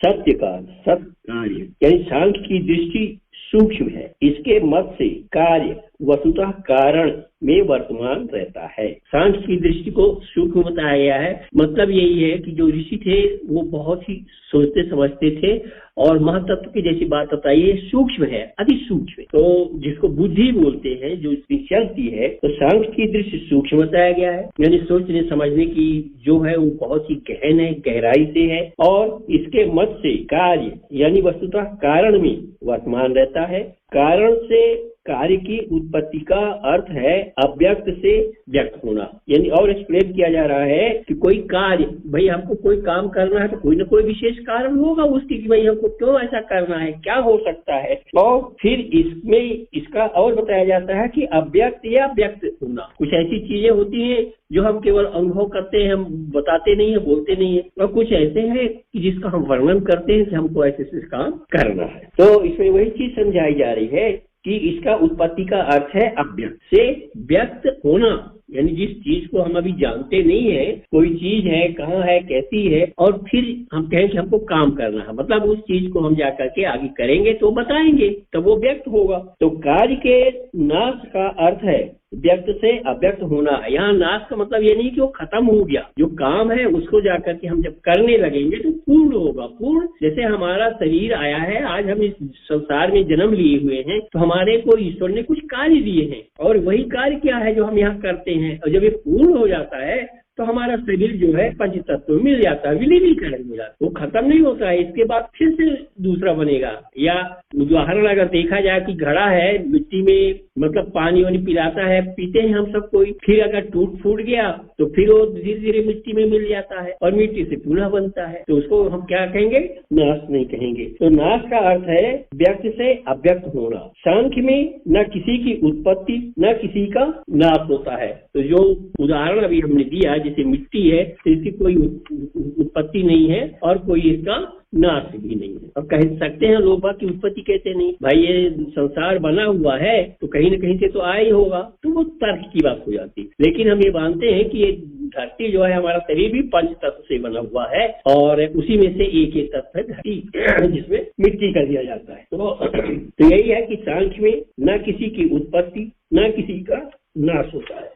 सत्य का सत्य कार्य, यानी सांख्य की दृष्टि सूक्ष्म है। इसके मत से कार्य वस्तुतः कारण में वर्तमान रहता है। सांख्य की दृष्टि को सूक्ष्म बताया गया है। मतलब यही है कि जो ऋषि थे वो बहुत ही सोचते समझते थे और महातत्व की जैसी बात बताई है, सूक्ष्म है, अति सूक्ष्म है। तो जिसको बुद्धि बोलते हैं, जो इसकी चलती है, तो सांख्य की दृष्टि सूक्ष्म बताया गया है, यानी सोचने समझने की जो है वो बहुत ही गहन है, गहराई से है। और इसके मत से कार्य यानी वस्तुतः कारण में वर्तमान रहता है। कारण से कार्य की उत्पत्ति का अर्थ है अव्यक्त से व्यक्त होना। यानी और एक्सप्लेन किया जा रहा है कि कोई कार्य, भाई हमको कोई काम करना है तो कोई ना कोई विशेष कारण होगा उसकी कि भाई हमको क्यों ऐसा करना है, क्या हो सकता है। और फिर इसमें इसका और बताया जाता है कि अव्यक्त या व्यक्त होना। कुछ ऐसी चीजें होती हैं जो हम केवल अनुभव करते हैं, हम बताते नहीं है, बोलते नहीं है, और कुछ ऐसे हैं कि जिसका हम वर्णन करते हैं कि हमको ऐसे काम करना है। तो इसमें वही चीज समझाई जा रही है कि इसका उत्पत्ति का अर्थ है अव्यक्त से व्यक्त होना। यानी जिस चीज को हम अभी जानते नहीं है, कोई चीज है, कहाँ है, कैसी है, और फिर हम कहें कि हमको काम करना है, मतलब उस चीज को हम जाकर के आगे करेंगे तो बताएंगे, तब वो व्यक्त होगा। तो कार्य के नाश का अर्थ है व्यक्त से अव्यक्त होना। यहाँ नाश का मतलब ये नहीं कि वो खत्म हो गया, जो काम है उसको जाकर के हम जब करने लगेंगे तो पूर्ण होगा। पूर्ण जैसे हमारा शरीर आया है, आज हम इस संसार में जन्म लिए हुए हैं, तो हमारे को ईश्वर ने कुछ कार्य दिए हैं, और वही कार्य क्या है जो हम यहाँ करते हैं। और जब ये पूर्ण हो जाता है तो हमारा शरीर जो है पंच तत्व में मिल जाता है, विलीनीकरण मिला, वो खत्म नहीं होता है, इसके बाद फिर से दूसरा बनेगा। या उदाहरण अगर देखा जाए कि घड़ा है, मिट्टी में मतलब पानी वानी पिलाता है, पीते हैं हम सब कोई, फिर अगर टूट फूट गया तो फिर वो धीरे धीरे मिट्टी में मिल जाता है और मिट्टी से पुनः बनता है, तो उसको हम क्या कहेंगे, नाश नहीं कहेंगे। तो नाश का अर्थ है व्यक्त से अव्यक्त होना। सांख्य में न किसी की उत्पत्ति न किसी का नाश होता है। तो जो उदाहरण अभी हमने दिया, जैसे मिट्टी है तो इसकी कोई उत्पत्ति नहीं है और कोई इसका नाश भी नहीं है। अब कह सकते हैं लोग की उत्पत्ति कैसे नहीं, भाई ये संसार बना हुआ है तो कहीं न कहीं से तो आया ही होगा, तो वो तर्क की बात हो जाती। लेकिन हम ये मानते हैं कि ये धरती जो है, हमारा शरीर भी पंच तत्व से बना हुआ है और उसी में से एक तत्व है धरती, जिसमें मिट्टी कर दिया जाता है। तो यही है कि सांख्य में न किसी की उत्पत्ति न किसी का नाश होता है,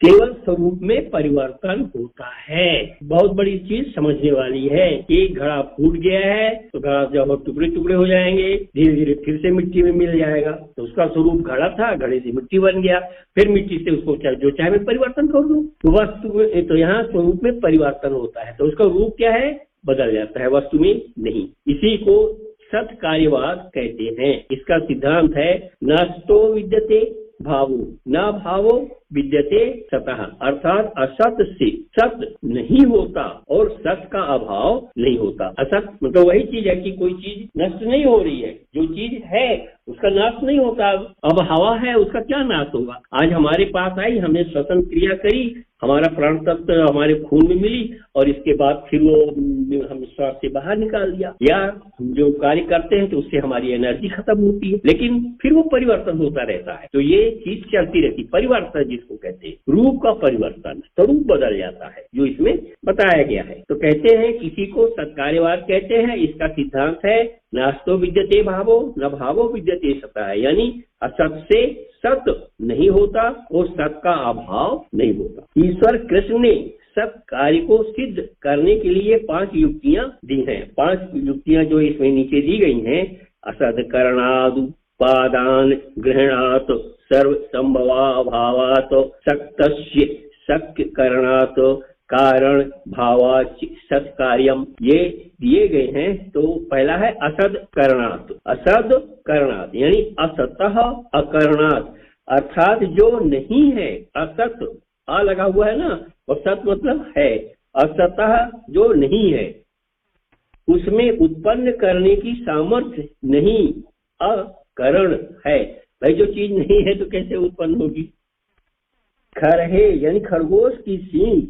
केवल स्वरूप में परिवर्तन होता है। बहुत बड़ी चीज समझने वाली है कि घड़ा फूट गया है तो घड़ा जब टुकड़े टुकड़े हो जाएंगे, धीरे धीरे फिर से मिट्टी में मिल जाएगा, तो उसका स्वरूप घड़ा था, घड़े से मिट्टी बन गया, फिर मिट्टी से उसको जो चाहे मैं परिवर्तन कर दूं। तो वस्तु में तो यहाँ स्वरूप में परिवर्तन होता है, तो उसका रूप क्या है, बदल जाता है, वस्तु में नहीं। इसी को सत कार्यवाद कहते हैं। इसका सिद्धांत है नास्तो विद्यते भावो न भावो विद्यते सतः, अर्थात असत से सत नहीं होता और सत का अभाव नहीं होता। असत मतलब वही चीज है कि कोई चीज नष्ट नहीं हो रही है, जो चीज है उसका नाश नहीं होता। अब हवा है, उसका क्या नाश होगा। आज हमारे पास आई, हमने श्वसन क्रिया करी, हमारा प्राण तत्व हमारे खून में मिली और इसके बाद फिर वो हम श्वास से बाहर निकाल दिया, या हम जो कार्य करते हैं तो उससे हमारी एनर्जी खत्म होती है, लेकिन फिर वो परिवर्तन होता रहता है। तो ये चीज चलती रहती, परिवर्तन जिसको कहते हैं, रूप का परिवर्तन, स्वरूप बदल जाता है, जो इसमें बताया गया है। तो कहते हैं किसी को सत्कार्यवाद कहते हैं। इसका सिद्धांत है नास्तो विद्यते भावो न भावो विद्यते सतः, यानी असत से सत नहीं होता और सत का अभाव नहीं होता। ईश्वर कृष्ण ने सत कार्य को सिद्ध करने के लिए 5 युक्तियां दी हैं। 5 युक्तियां जो इसमें नीचे दी गई हैं, असद करणाद उपादान गृहणात सर्व संभवाभावात सक्तस्य शक्य करणात कारण भावाच सत्कार्यम, ये दिए गए हैं। तो पहला है असद करणात। असद करणात यानी असतः अकरणात, अर्थात जो नहीं है, असत आ लगा हुआ है ना, और सत मतलब है, असतः जो नहीं है, उसमें उत्पन्न करने की सामर्थ्य नहीं, अकरण है। भाई जो चीज नहीं है तो कैसे उत्पन्न होगी। खरहे यानी खरगोश की सींग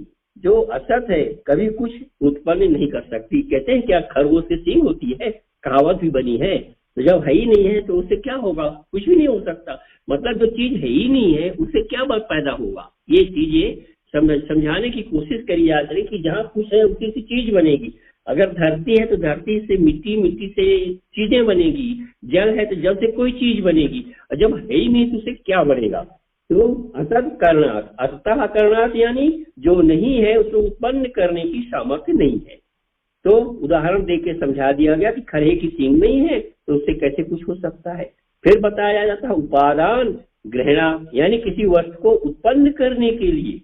जो असत है, कभी कुछ उत्पन्न नहीं कर सकती। कहते हैं क्या खरगोश की सींग होती है, कहावत भी बनी है। तो जब है ही नहीं है तो उससे क्या होगा, कुछ भी नहीं हो सकता। मतलब जो चीज है ही नहीं है उससे क्या बात पैदा होगा। ये चीजें समझाने की कोशिश करी जा रही कि जहाँ कुछ है उसी से चीज बनेगी। अगर धरती है तो धरती से मिट्टी, मिट्टी से चीजें बनेगी, जल है तो जल से कोई चीज बनेगी, और जब है ही नहीं तो उससे क्या बनेगा। तो असत करणात, असतः करणात यानी जो नहीं है उसको उत्पन्न करने की सामर्थ्य नहीं है। तो उदाहरण देके समझा दिया गया कि खरहे की सींग नहीं है तो उससे कैसे कुछ हो सकता है। फिर बताया जाता है उपादान ग्रहणा, यानी किसी वस्तु को उत्पन्न करने के लिए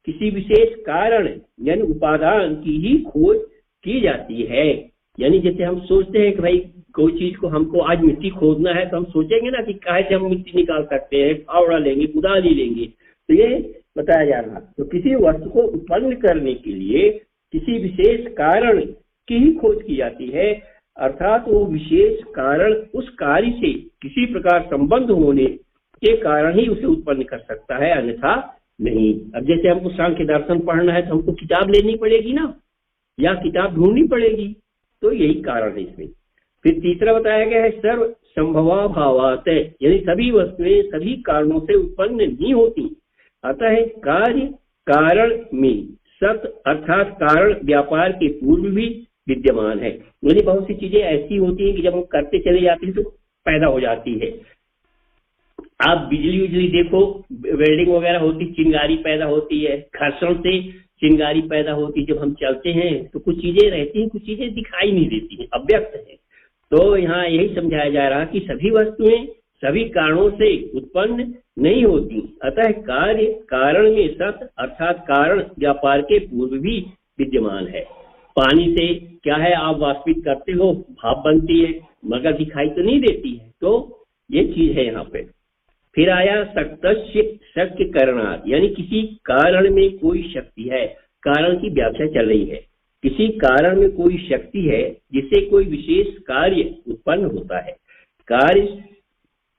किसी विशेष कारण यानी उपादान की ही खोज की जाती है। यानी जैसे हम सोचते हैं कि भाई कोई चीज को हमको आज मिट्टी खोदना है तो हम सोचेंगे ना कि कहाँ से हम मिट्टी निकाल सकते हैं, फावड़ा लेंगे, कुदाली लेंगे। तो ये बताया जा रहा। तो किसी वस्तु को उत्पन्न करने के लिए किसी विशेष कारण की ही खोज की जाती है, अर्थात वो विशेष कारण उस कार्य से किसी प्रकार संबंध होने के कारण ही उसे उत्पन्न कर सकता है, अन्यथा नहीं। अब जैसे हमको सांख्य दर्शन पढ़ना है तो हमको किताब लेनी पड़ेगी ना, या किताब ढूंढनी पड़ेगी, तो यही कारण है इसमें। फिर तीसरा बताया गया है सर्व संभवाभावात्, यानी सभी वस्तुएं सभी कारणों से उत्पन्न नहीं होती, अतः कार्य कारण में सत अर्थात कारण व्यापार के पूर्व भी विद्यमान है। यानी बहुत सी चीजें ऐसी होती हैं कि जब हम करते चले जाते हैं तो पैदा हो जाती है। आप बिजली उजली देखो, वेल्डिंग वगैरह होती, चिंगारी पैदा होती है, घर्षण से चिंगारी पैदा होती है। जब हम चलते हैं तो कुछ चीजें रहती हैं, कुछ चीजें दिखाई नहीं देती हैं, अव्यक्त है। तो यहाँ यही समझाया जा रहा कि सभी वस्तुएं सभी कारणों से उत्पन्न नहीं होती, अतः कार्य कारण में सत अर्थात कारण व्यापार के पूर्व भी विद्यमान है। पानी से क्या है, आप वाष्पित करते हो, भाप बनती है, मगर दिखाई तो नहीं देती है। तो ये चीज है यहाँ पे। फिर आया सक्तस्य शक्य करणात्, यानी किसी कारण में कोई शक्ति है। कारण की व्याख्या चल रही है, किसी कारण में कोई शक्ति है जिससे कोई विशेष कार्य उत्पन्न होता है। कार्य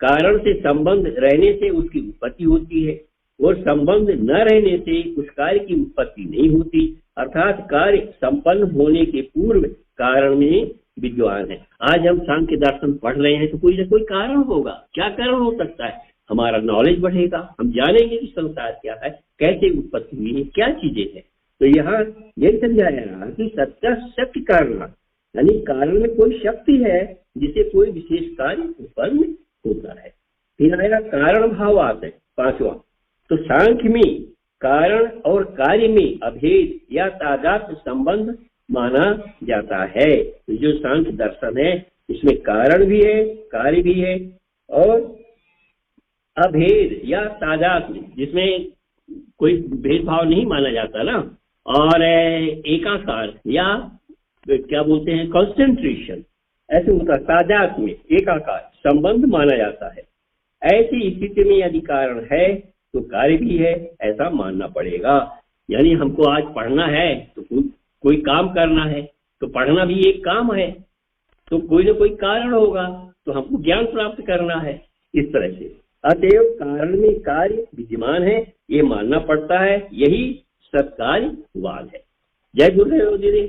कारण से संबंध रहने से उसकी उत्पत्ति होती है, और संबंध न रहने से उस कार्य की उत्पत्ति नहीं होती, अर्थात कार्य संपन्न होने के पूर्व कारण में विद्यमान है। आज हम सांख्य दर्शन पढ़ रहे हैं तो कोई ना कोई कारण होगा। क्या कारण हो सकता है? हमारा नॉलेज बढ़ेगा, हम जानेंगे कि संसार क्या है, कैसे उत्पत्ति हुई है, क्या चीजें हैं। तो यहाँ यही समझाया रहा कि सत्य शक्ति कारण, यानी कारण में कोई शक्ति है जिसे कोई विशेष कार्य उत्पन्न होता है। फिर आएगा कारण भावात् है पांचवा। तो सांख्य में कारण और कार्य में अभेद या तादात्म्य संबंध माना जाता है। तो जो सांख्य दर्शन है इसमें कारण भी है, कार्य भी है, और अभेद या तादात्म्य जिसमें कोई भेदभाव नहीं माना जाता ना, और एकाकार या क्या बोलते हैं कंसंट्रेशन, ऐसे होता तादात्म्य एकाकार संबंध माना जाता है। ऐसी स्थिति में यदि कारण है तो कार्य भी है, ऐसा मानना पड़ेगा। यानी हमको आज पढ़ना है तो कोई काम करना है, तो पढ़ना भी एक काम है, तो कोई ना कोई कारण होगा, तो हमको ज्ञान प्राप्त करना है, इस तरह से। अतएव कारण में कार्य विद्यमान है, ये मानना पड़ता है, यही सत्कार्यवाद है। जय गुरुदेव दीदी।